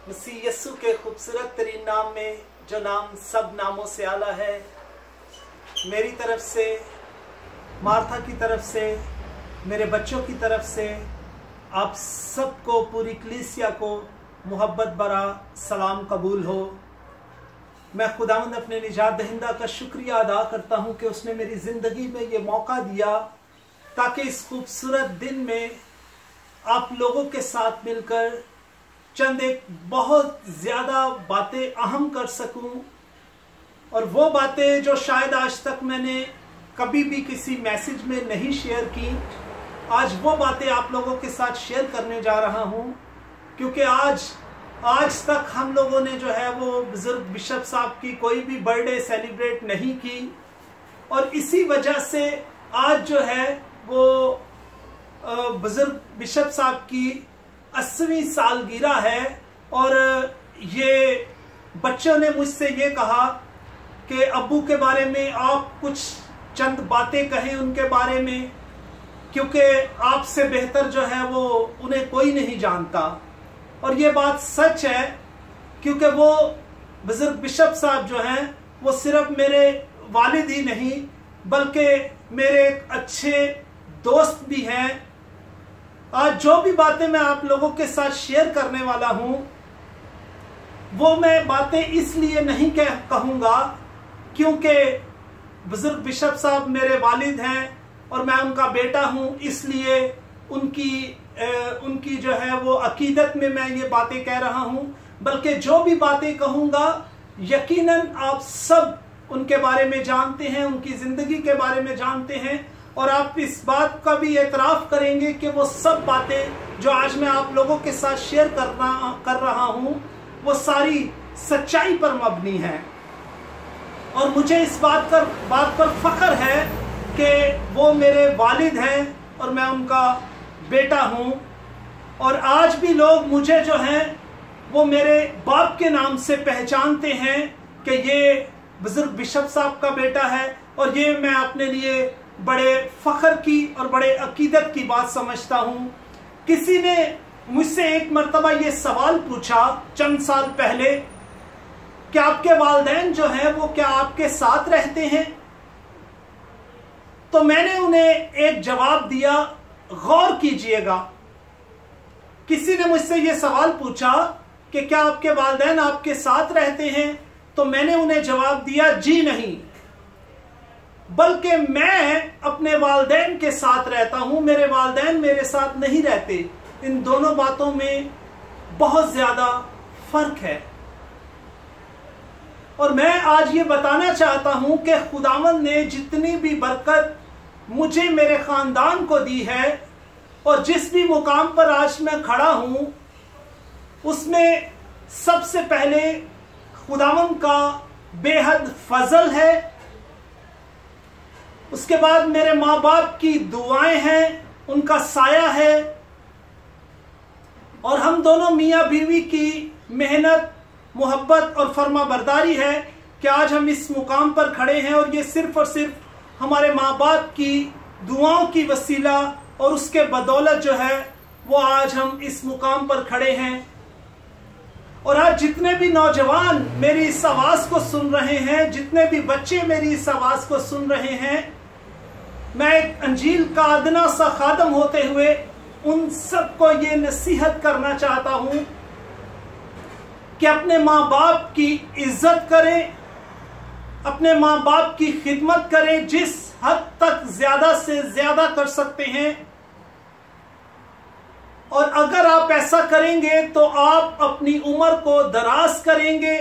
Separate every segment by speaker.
Speaker 1: मसीह यस्सु के खूबसूरत तरीन नाम में, जो नाम सब नामों से आला है, मेरी तरफ से, मार्था की तरफ से, मेरे बच्चों की तरफ से आप सबको, पूरी कलीसिया को मोहब्बत भरा सलाम कबूल हो। मैं खुदावंद अपने निजात दहिंदा का शुक्रिया अदा करता हूँ कि उसने मेरी ज़िंदगी में ये मौका दिया ताकि इस खूबसूरत दिन में आप लोगों के साथ मिलकर चंद एक बहुत ज़्यादा बातें अहम कर सकूं, और वो बातें जो शायद आज तक मैंने कभी भी किसी मैसेज में नहीं शेयर की, आज वो बातें आप लोगों के साथ शेयर करने जा रहा हूं। क्योंकि आज तक हम लोगों ने जो है वो बुजुर्ग बिशप साहब की कोई भी बर्थडे सेलिब्रेट नहीं की, और इसी वजह से आज जो है वो बुजुर्ग बिशप साहब की 80वीं सालगिरह है। और ये बच्चों ने मुझसे ये कहा कि अब्बू के बारे में आप कुछ चंद बातें कहें उनके बारे में, क्योंकि आपसे बेहतर जो है वो उन्हें कोई नहीं जानता। और ये बात सच है, क्योंकि वो बुजुर्ग बिशप साहब जो हैं वो सिर्फ मेरे वालिद ही नहीं बल्कि मेरे एक अच्छे दोस्त भी हैं। आज जो भी बातें मैं आप लोगों के साथ शेयर करने वाला हूं, वो मैं बातें इसलिए नहीं कहूंगा क्योंकि बुजुर्ग बिशप साहब मेरे वालिद हैं और मैं उनका बेटा हूं, इसलिए उनकी जो है वो अकीदत में मैं ये बातें कह रहा हूं। बल्कि जो भी बातें कहूंगा यकीनन आप सब उनके बारे में जानते हैं, उनकी जिंदगी के बारे में जानते हैं, और आप इस बात का भी एतराफ़ करेंगे कि वो सब बातें जो आज मैं आप लोगों के साथ शेयर कर रहा हूं वो सारी सच्चाई पर मबनी है। और मुझे इस बात पर फख्र है कि वो मेरे वालिद हैं और मैं उनका बेटा हूं। और आज भी लोग मुझे जो हैं वो मेरे बाप के नाम से पहचानते हैं कि ये बुजुर्ग बिशप साहब का बेटा है, और ये मैं अपने लिए बड़े फख्र की और बड़े अकीदत की बात समझता हूं। किसी ने मुझसे एक मर्तबा ये सवाल पूछा चंद साल पहले कि आपके वालिदैन जो हैं वो क्या आपके साथ रहते हैं? तो मैंने उन्हें एक जवाब दिया, गौर कीजिएगा। किसी ने मुझसे ये सवाल पूछा कि क्या आपके वालिदैन आपके साथ रहते हैं? तो मैंने उन्हें जवाब दिया, जी नहीं, बल्कि मैं अपने वालिदैन के साथ रहता हूं, मेरे वालिदैन मेरे साथ नहीं रहते। इन दोनों बातों में बहुत ज्यादा फर्क है। और मैं आज ये बताना चाहता हूं कि खुदावंद ने जितनी भी बरकत मुझे मेरे खानदान को दी है, और जिस भी मुकाम पर आज मैं खड़ा हूं, उसमें सबसे पहले खुदावंद का बेहद फजल है। उसके बाद मेरे माँ बाप की दुआएं हैं, उनका साया है, और हम दोनों मियाँ बीवी की मेहनत, मोहब्बत और फर्माबरदारी है कि आज हम इस मुकाम पर खड़े हैं। और ये सिर्फ और सिर्फ हमारे माँ बाप की दुआओं की वसीला और उसके बदौलत जो है वो आज हम इस मुकाम पर खड़े हैं। और आज जितने भी नौजवान मेरी इस आवाज़ को सुन रहे हैं, जितने भी बच्चे मेरी इस आवाज़ को सुन रहे हैं, मैं एक अंजील का अदना सा खादम होते हुए उन सबको ये नसीहत करना चाहता हूं कि अपने माँ बाप की इज्जत करें, अपने माँ बाप की खिदमत करें जिस हद तक ज्यादा से ज्यादा कर सकते हैं। और अगर आप ऐसा करेंगे तो आप अपनी उम्र को दराज करेंगे,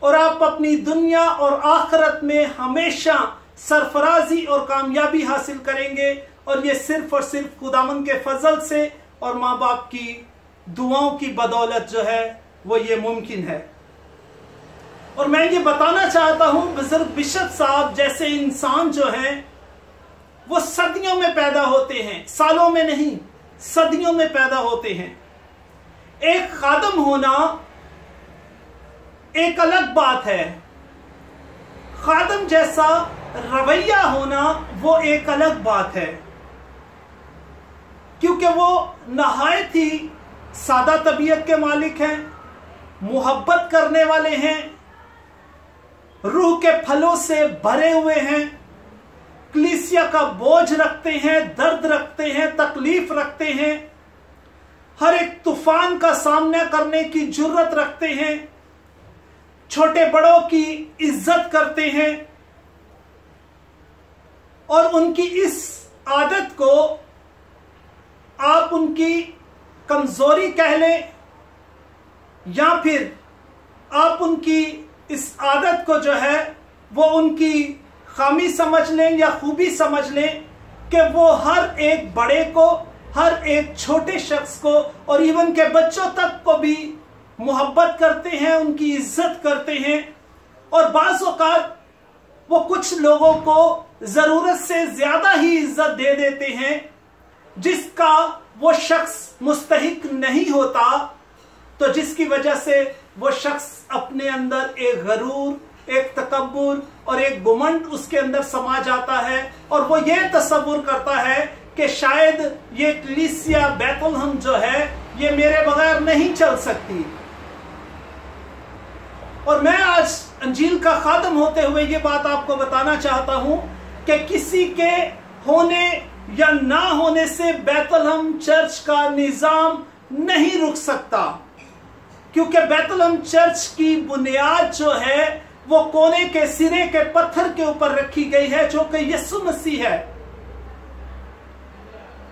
Speaker 1: और आप अपनी दुनिया और आखिरत में हमेशा सरफराजी और कामयाबी हासिल करेंगे। और ये सिर्फ और सिर्फ खुदावंद के फजल से और माँ बाप की दुआओं की बदौलत जो है वो ये मुमकिन है। और मैं ये बताना चाहता हूं, बुजुर्ग बिशप साहब जैसे इंसान जो हैं वो सदियों में पैदा होते हैं, सालों में नहीं, सदियों में पैदा होते हैं। एक खादम होना एक अलग बात है, खादम जैसा रवैया होना वो एक अलग बात है, क्योंकि वो नहायत ही सादा तबीयत के मालिक हैं। मोहब्बत करने वाले हैं, रूह के फलों से भरे हुए हैं, कलीसिया का बोझ रखते हैं, दर्द रखते हैं, तकलीफ रखते हैं, हर एक तूफान का सामना करने की जुर्रत रखते हैं, छोटे बड़ों की इज्जत करते हैं और उनकी इस आदत को आप उनकी कमजोरी कह लें या फिर आप उनकी इस आदत को जो है वो उनकी खामी समझ लें या खूबी समझ लें कि वो हर एक बड़े को, हर एक छोटे शख्स को और इवन के बच्चों तक को भी मोहब्बत करते हैं, उनकी इज्जत करते हैं। और बाज़ औक़ात वो कुछ लोगों को ज़रूरत से ज़्यादा ही इज्जत दे देते हैं जिसका वो शख्स मुस्तहिक नहीं होता, तो जिसकी वजह से वो शख्स अपने अंदर एक गरूर, एक तकब्बुर और एक गुमंड उसके अंदर समा जाता है और वो ये तसव्वुर करता है कि शायद ये कलीसिया बैतुलहम जो है ये मेरे बगैर नहीं चल सकती। और मैं आज अंजील का खादम होते हुए ये बात आपको बताना चाहता हूं कि किसी के होने या ना होने से बैतुलहम चर्च का निजाम नहीं रुक सकता, क्योंकि बैतुलहम चर्च की बुनियाद जो है वो कोने के सिरे के पत्थर के ऊपर रखी गई है जो कि यीशु मसीह है।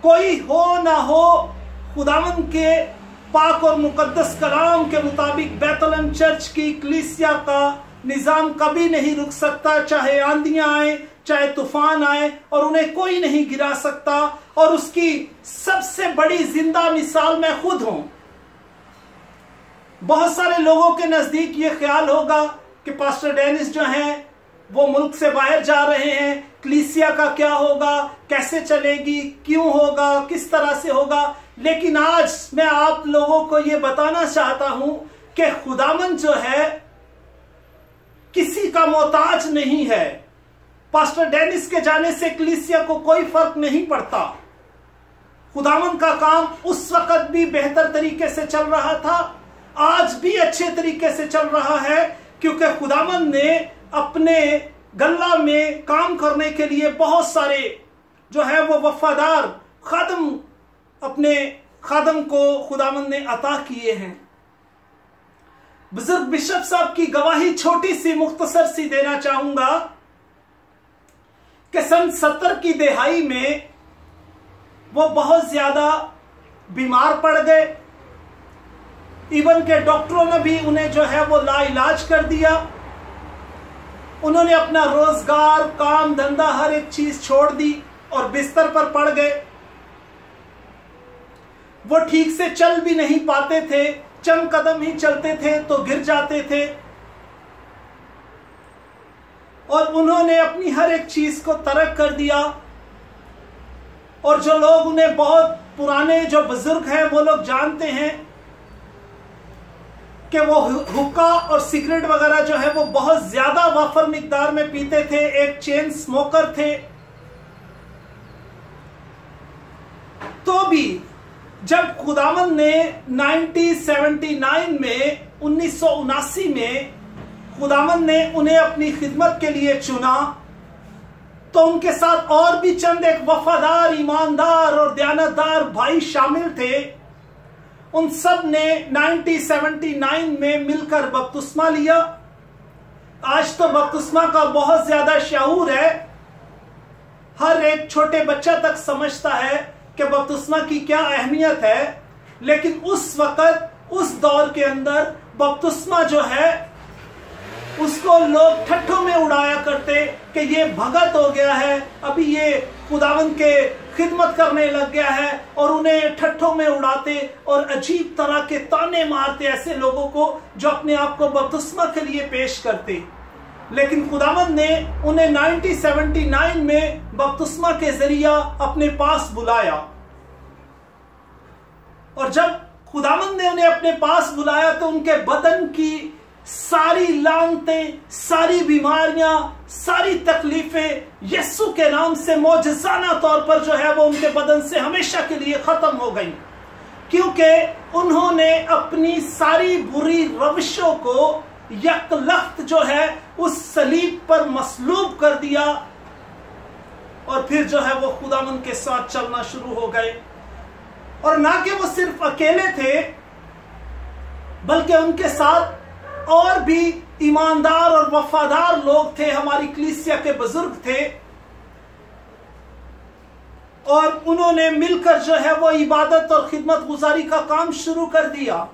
Speaker 1: कोई हो ना हो, खुदावंद के पाक और मुकद्दस कलाम के मुताबिक बैतुलहम चर्च की कलीसिया का निजाम कभी नहीं रुक सकता, चाहे आंधियां आए, चाहे तूफान आए, और उन्हें कोई नहीं गिरा सकता। और उसकी सबसे बड़ी जिंदा मिसाल मैं खुद हूं। बहुत सारे लोगों के नजदीक ये ख्याल होगा कि पास्टर डेनिस जो हैं वो मुल्क से बाहर जा रहे हैं, कलीसिया का क्या होगा, कैसे चलेगी, क्यों होगा, किस तरह से होगा। लेकिन आज मैं आप लोगों को ये बताना चाहता हूं कि खुदावंद जो है किसी का मोहताज नहीं है। पास्टर डेनिस के जाने से कलीसिया को कोई फर्क नहीं पड़ता। खुदावंद का काम उस वक्त भी बेहतर तरीके से चल रहा था, आज भी अच्छे तरीके से चल रहा है, क्योंकि खुदावंद ने अपने गल्ला में काम करने के लिए बहुत सारे जो है वो वफादार खादम अपने खादम को खुदावंद ने अता किए हैं। बुजुर्ग बिशप साहब की गवाही छोटी सी मुख्तसर सी देना चाहूंगा कि सन 70 की दिहाई में वो बहुत ज्यादा बीमार पड़ गए। इवन के डॉक्टरों ने भी उन्हें जो है वो लाइलाज कर दिया। उन्होंने अपना रोजगार, काम धंधा, हर एक चीज छोड़ दी और बिस्तर पर पड़ गए। वो ठीक से चल भी नहीं पाते थे, चंद कदम ही चलते थे तो गिर जाते थे। और उन्होंने अपनी हर एक चीज को तर्क कर दिया। और जो लोग उन्हें बहुत पुराने जो बुजुर्ग हैं वो लोग जानते हैं कि वो हुक्का और सिगरेट वगैरह जो है वो बहुत ज्यादा वाफर मिकदार में पीते थे, एक चेन स्मोकर थे। तो भी जब खुदावंद ने 1979 में 1979 में खुदावंद ने उन्हें अपनी खिदमत के लिए चुना, तो उनके साथ और भी चंद एक वफादार, ईमानदार और दयानतदार भाई शामिल थे। उन सब ने 1979 में मिलकर बपतिस्मा लिया। आज तो बपतिस्मा का बहुत ज्यादा शऊर है, हर एक छोटे बच्चा तक समझता है कि बपतिस्मा की क्या अहमियत है। लेकिन उस वक्त, उस दौर के अंदर बपतिस्मा जो है उसको लोग ठट्ठों में उड़ाया करते कि ये भगत हो गया है, अभी ये खुदावंद के खिदमत करने लग गया है, और उन्हें ठट्ठों में उड़ाते और अजीब तरह के ताने मारते ऐसे लोगों को जो अपने आप को बपतिस्मा के लिए पेश करते। लेकिन खुदावंद ने उन्हें 1979 में बपतिस्मा के जरिया अपने पास बुलाया। और जब खुदावंद ने उन्हें अपने पास बुलाया तो उनके बदन की सारी लानतें, सारी बीमारियां, सारी तकलीफें यीशु के नाम से मौजज़ाना तौर पर जो है वो उनके बदन से हमेशा के लिए खत्म हो गई। क्योंकि उन्होंने अपनी सारी बुरी रविशों को यकलख्त जो है उस सलीब पर मसलूब कर दिया, और फिर जो है वो खुदावंद के साथ चलना शुरू हो गए। और ना कि वो सिर्फ अकेले थे, बल्कि उनके साथ और भी ईमानदार और वफादार लोग थे, हमारी कलीसिया के बुजुर्ग थे, और उन्होंने मिलकर जो है वो इबादत और खिदमत गुजारी का काम शुरू कर दिया।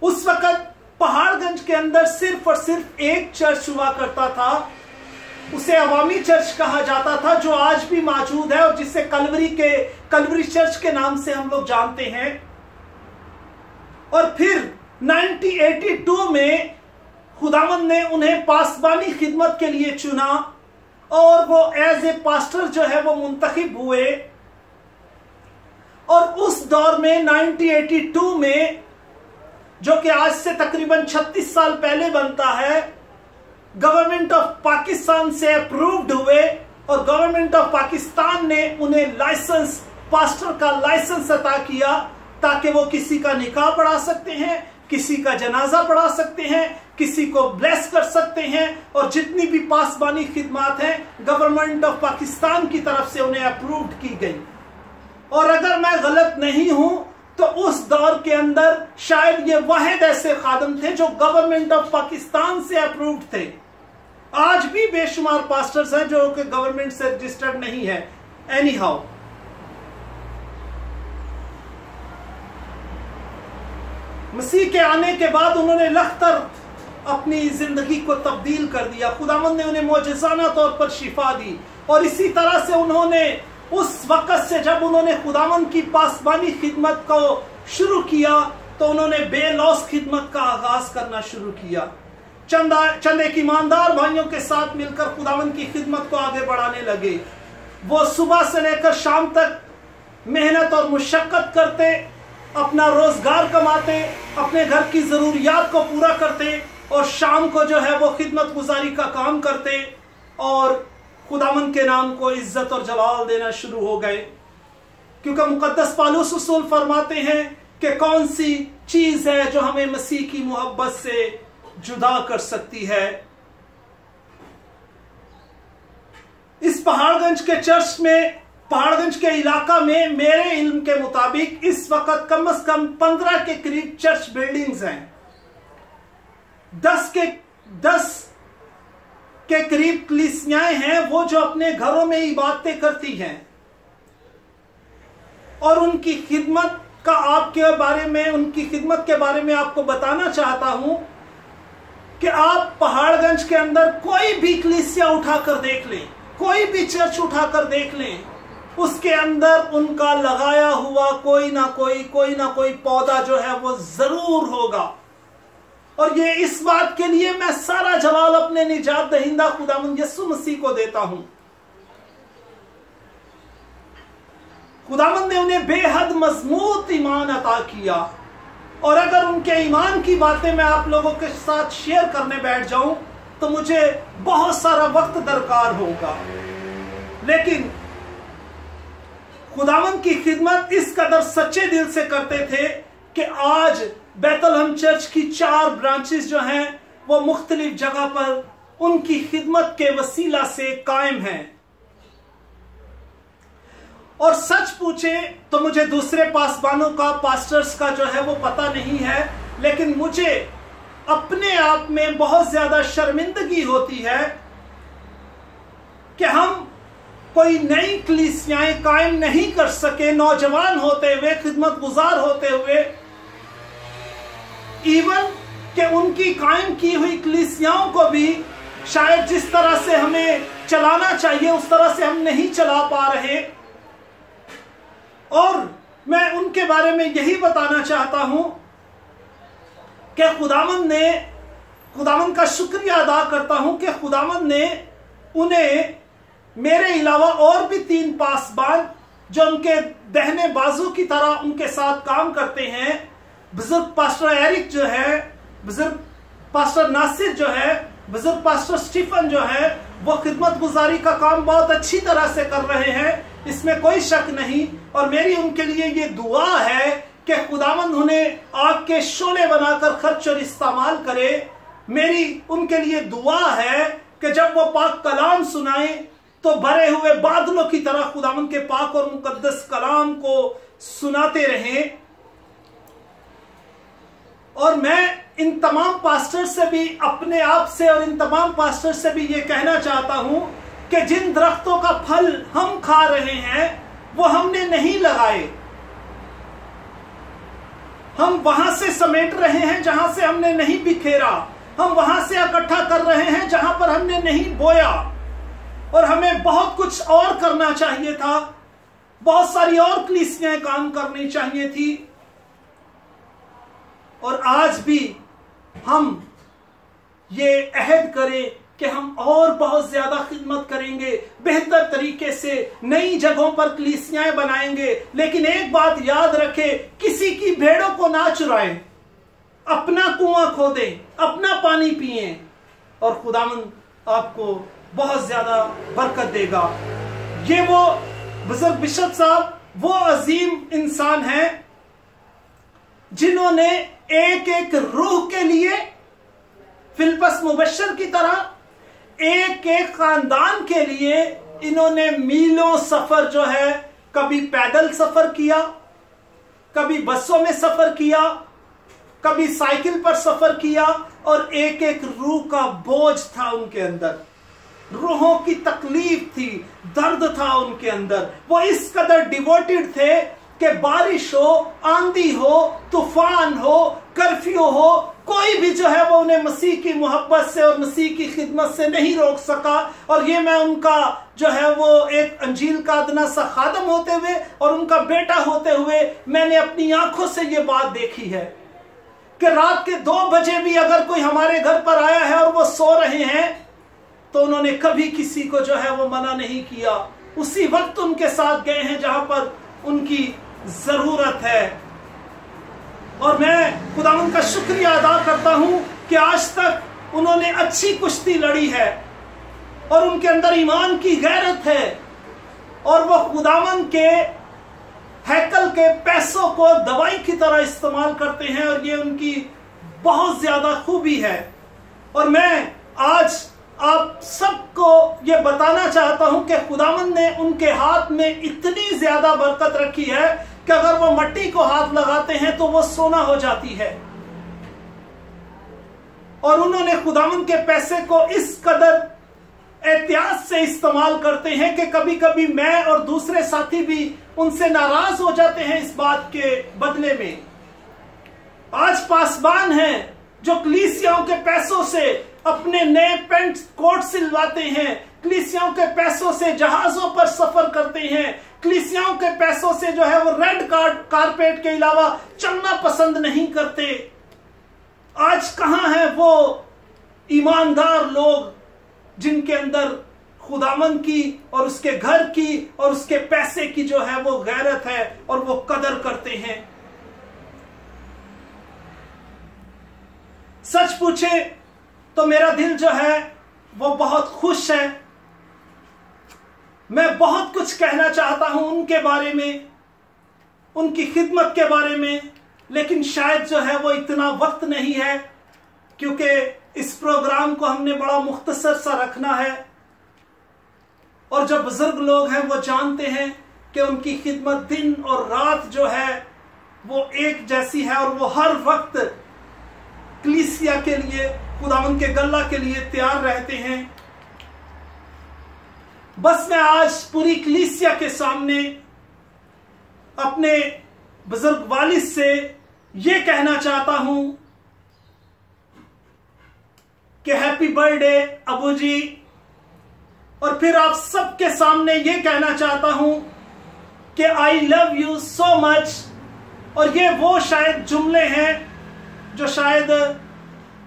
Speaker 1: उस वक्त पहाड़गंज के अंदर सिर्फ और सिर्फ एक चर्च हुआ करता था, उसे अवामी चर्च कहा जाता था, जो आज भी मौजूद है और जिसे कलवरी चर्च के नाम से हम लोग जानते हैं। और फिर 1982 में खुदावंद ने उन्हें पासबानी खिदमत के लिए चुना, और वो एज ए पास्टर जो है वो मुंतखब हुए। और उस दौर में 1982 में, जो कि आज से तकरीबन 36 साल पहले बनता है, गवर्नमेंट ऑफ पाकिस्तान से अप्रूव्ड हुए, और गवर्नमेंट ऑफ पाकिस्तान ने उन्हें लाइसेंस, पास्टर का लाइसेंस अता किया, ताकि वो किसी का निकाह पढ़ा सकते हैं, किसी का जनाजा पढ़ा सकते हैं, किसी को ब्लेस कर सकते हैं, और जितनी भी पासबानी खिदमत हैं गवर्नमेंट ऑफ पाकिस्तान की तरफ से उन्हें अप्रूव्ड की गई। और अगर मैं गलत नहीं हूं तो उस दौर के अंदर शायद ये वाहिद ऐसे खादम थे जो गवर्नमेंट ऑफ पाकिस्तान से अप्रूव्ड थे। आज भी बेशुमार पास्टर्स हैं जो कि गवर्नमेंट से रजिस्टर्ड नहीं है। एनी हाउ, मसीह के आने के बाद उन्होंने लखतर अपनी जिंदगी को तब्दील कर दिया। खुदावंद ने उन्हें मौजज़ाना तौर पर शिफा दी, और इसी तरह से उन्होंने उस वक़्त से जब उन्होंने खुदावंद की पासबानी खिदमत को शुरू किया, तो उन्होंने बेलौस खिदमत का आगाज करना शुरू किया। चंद एक ईमानदार भाइयों के साथ मिलकर खुदावंद की खिदमत को आगे बढ़ाने लगे। वो सुबह से लेकर शाम तक मेहनत और मुशक्कत करते, अपना रोजगार कमाते, अपने घर की जरूरियात को पूरा करते, और शाम को जो है वो खिदमत गुजारी का काम करते, और खुदावंद के नाम को इज्जत और जलाल देना शुरू हो गए। क्योंकि मुकद्दस पौलुस रसूल फरमाते हैं कि कौन सी चीज है जो हमें मसीह की मोहब्बत से जुदा कर सकती है। इस पहाड़गंज के चर्च में, पहाड़गंज के इलाका में मेरे इल्म के मुताबिक इस वक्त कम से कम 15 के करीब चर्च बिल्डिंग्स हैं। 10 के करीब कलीसियाएं हैं, वो जो अपने घरों में इबादतें करती हैं। और उनकी खिदमत का उनकी खिदमत के बारे में आपको बताना चाहता हूं कि आप पहाड़गंज के अंदर कोई भी कलीसिया उठाकर देख लें, कोई भी चर्च उठाकर देख लें, उसके अंदर उनका लगाया हुआ कोई ना कोई पौधा जो है वो जरूर होगा। और ये इस बात के लिए मैं सारा जलाल अपने निजात दहिंदा खुदावंद यीशु मसीह को देता हूं। खुदावंद ने उन्हें बेहद मजबूत ईमान अता किया, और अगर उनके ईमान की बातें मैं आप लोगों के साथ शेयर करने बैठ जाऊं तो मुझे बहुत सारा वक्त दरकार होगा। लेकिन खुदावंद की खिदमत इस कदर सच्चे दिल से करते थे कि आज बैतलहम चर्च की 4 ब्रांचेस जो हैं वो मुख्तलिफ जगह पर उनकी खिदमत के वसीला से कायम हैं। और सच पूछे तो मुझे दूसरे पासबानों का, पास्टर्स का जो है वो पता नहीं है, लेकिन मुझे अपने आप में बहुत ज्यादा शर्मिंदगी होती है कि हम कोई नई कलीसियाएं कायम नहीं कर सके, नौजवान होते हुए, खिदमत गुजार होते हुए। इवन कि उनकी कायम की हुई कलीसियाओं को भी शायद जिस तरह से हमें चलाना चाहिए उस तरह से हम नहीं चला पा रहे। और मैं उनके बारे में यही बताना चाहता हूं कि खुदावंद का शुक्रिया अदा करता हूं कि खुदावंद ने उन्हें मेरे अलावा और भी 3 पासबान जो उनके दहने बाजू की तरह उनके साथ काम करते हैं, बुजुर्ग पास्टर एरिक जो है, बुजुर्ग पास्टर नासिर जो है, बुजुर्ग पास्टर स्टीफन जो है, वो खिदमत गुजारी का काम बहुत अच्छी तरह से कर रहे हैं। इसमें कोई शक नहीं। और मेरी उनके लिए ये दुआ है कि खुदावंद उन्हें आग के शोले बनाकर खर्च और इस्तेमाल करे। मेरी उनके लिए दुआ है कि जब वो पाक कलाम सुनाए तो भरे हुए बादलों की तरह खुदावंद के पाक और मुकद्दस कलाम को सुनाते रहें। और मैं इन तमाम पास्टर से भी, अपने आप से और इन तमाम पास्टर से भी ये कहना चाहता हूं कि जिन दरख्तों का फल हम खा रहे हैं वो हमने नहीं लगाए, हम वहां से समेट रहे हैं जहां से हमने नहीं बिखेरा, हम वहां से इकट्ठा कर रहे हैं जहां पर हमने नहीं बोया। और हमें बहुत कुछ और करना चाहिए था, बहुत सारी और कलीसियाएं काम करनी चाहिए थी। और आज भी हम ये अहद करें कि हम और बहुत ज्यादा खिदमत करेंगे, बेहतर तरीके से नई जगहों पर कलीसियाएं बनाएंगे। लेकिन एक बात याद रखें, किसी की भेड़ों को ना चुराएं, अपना कुआं खोदें, अपना पानी पिएं और खुदावंद आपको बहुत ज्यादा बरकत देगा। ये वो बुजुर्ग बिशप साहब वो अजीम इंसान हैं जिन्होंने एक एक रूह के लिए फिलिप्पस मुबश्शिर की तरह एक एक खानदान के लिए इन्होंने मीलों सफर जो है, कभी पैदल सफर किया, कभी बसों में सफर किया, कभी साइकिल पर सफर किया। और एक एक रूह का बोझ था उनके अंदर, रूहों की तकलीफ थी, दर्द था उनके अंदर। वो इस कदर डिवोटेड थे कि बारिश हो, आंधी हो, तूफान हो, कर्फ्यू हो, कोई भी जो है वो उन्हें मसीह की मोहब्बत से और मसीह की खिदमत से नहीं रोक सका। और ये मैं उनका जो है वो एक अंजील का अदना सा खादम होते हुए और उनका बेटा होते हुए मैंने अपनी आंखों से ये बात देखी है कि रात के 2 बजे भी अगर कोई हमारे घर पर आया है और वो सो रहे हैं तो उन्होंने कभी किसी को जो है वो मना नहीं किया। उसी वक्त उनके साथ गए हैं जहां पर उनकी जरूरत है। और मैं खुदावंद का शुक्रिया अदा करता हूं कि आज तक उन्होंने अच्छी कुश्ती लड़ी है और उनके अंदर ईमान की गैरत है और वो खुदावंद के हैकल के पैसों को दवाई की तरह इस्तेमाल करते हैं और ये उनकी बहुत ज्यादा खूबी है। और मैं आज आप सबको ये बताना चाहता हूं कि खुदावंद ने उनके हाथ में इतनी ज्यादा बरकत रखी है कि अगर वो मट्टी को हाथ लगाते हैं तो वो सोना हो जाती है। और उन्होंने खुदावंद के पैसे को इस कदर एहतियात से इस्तेमाल करते हैं कि कभी कभी मैं और दूसरे साथी भी उनसे नाराज हो जाते हैं इस बात के बदले में। आज पासबान हैं जो कलीसियाओं के पैसों से अपने नए पेंट कोट सिलवाते हैं, कलीसियाओं के पैसों से जहाजों पर सफर करते हैं, कलीसियाओं के पैसों से जो है वो रेड कारपेट के अलावा चलना पसंद नहीं करते। आज कहां है वो ईमानदार लोग जिनके अंदर खुदावंद की और उसके घर की और उसके पैसे की जो है वो गैरत है और वो कदर करते हैं। सच पूछे तो मेरा दिल जो है वो बहुत खुश है। मैं बहुत कुछ कहना चाहता हूं उनके बारे में, उनकी खिदमत के बारे में, लेकिन शायद जो है वो इतना वक्त नहीं है क्योंकि इस प्रोग्राम को हमने बड़ा मुख्तसर सा रखना है। और जो बुजुर्ग लोग हैं वो जानते हैं कि उनकी खिदमत दिन और रात जो है वो एक जैसी है और वो हर वक्त कलीसिया के लिए, खुदावंद के गल्ला के लिए तैयार रहते हैं। बस मैं आज पूरी कलीसिया के सामने अपने बुजुर्ग वालिद से ये कहना चाहता हूं कि हैप्पी बर्थडे अबू जी। और फिर आप सबके सामने ये कहना चाहता हूं कि I love you so much. और ये वो शायद जुमले हैं जो शायद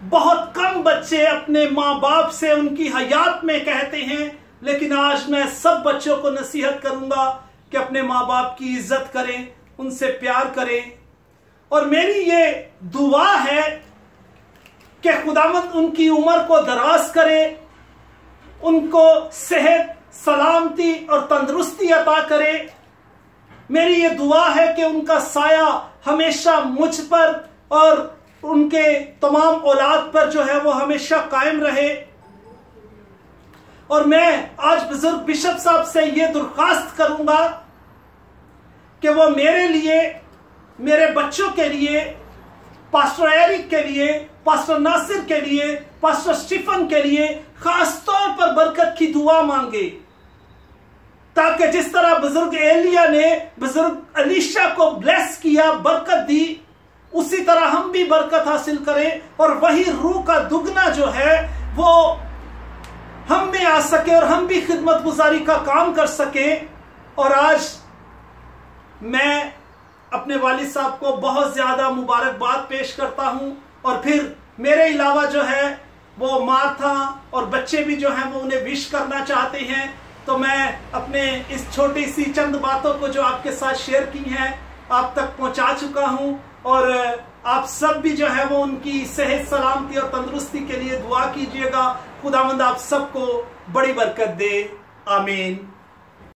Speaker 1: बहुत कम बच्चे अपने माँ बाप से उनकी हयात में कहते हैं, लेकिन आज मैं सब बच्चों को नसीहत करूंगा कि अपने माँ बाप की इज्जत करें, उनसे प्यार करें। और मेरी ये दुआ है कि खुदावंद उनकी उम्र को दराज करे, उनको सेहत सलामती और तंदुरुस्ती अता करे। मेरी ये दुआ है कि उनका साया हमेशा मुझ पर और उनके तमाम औलाद पर जो है वो हमेशा कायम रहे। और मैं आज बुजुर्ग बिशप साहब से ये दरख्वास्त करूंगा कि वो मेरे लिए, मेरे बच्चों के लिए, पास्टर एरिक के लिए, पास्टर नासिर के लिए, पास्टर स्टीफन के लिए खास तौर पर बरकत की दुआ मांगे, ताकि जिस तरह बुजुर्ग एलिया ने बुजुर्ग अलीशा को ब्लेस किया, बरकत दी, उसी तरह हम भी बरकत हासिल करें और वही रूह का दुगना जो है वो हम में आ सके और हम भी खिदमत गुजारी का काम कर सके। और आज मैं अपने वालिद साहब को बहुत ज्यादा मुबारकबाद पेश करता हूं। और फिर मेरे अलावा जो है वो मार्था और बच्चे भी जो हैं वो उन्हें विश करना चाहते हैं। तो मैं अपने इस छोटी सी चंद बातों को जो आपके साथ शेयर की हैं आप तक पहुंचा चुका हूं। और आप सब भी जो है वो उनकी सेहत सलामती और तंदुरुस्ती के लिए दुआ कीजिएगा। खुदावंद आप सबको बड़ी बरकत दे। आमीन।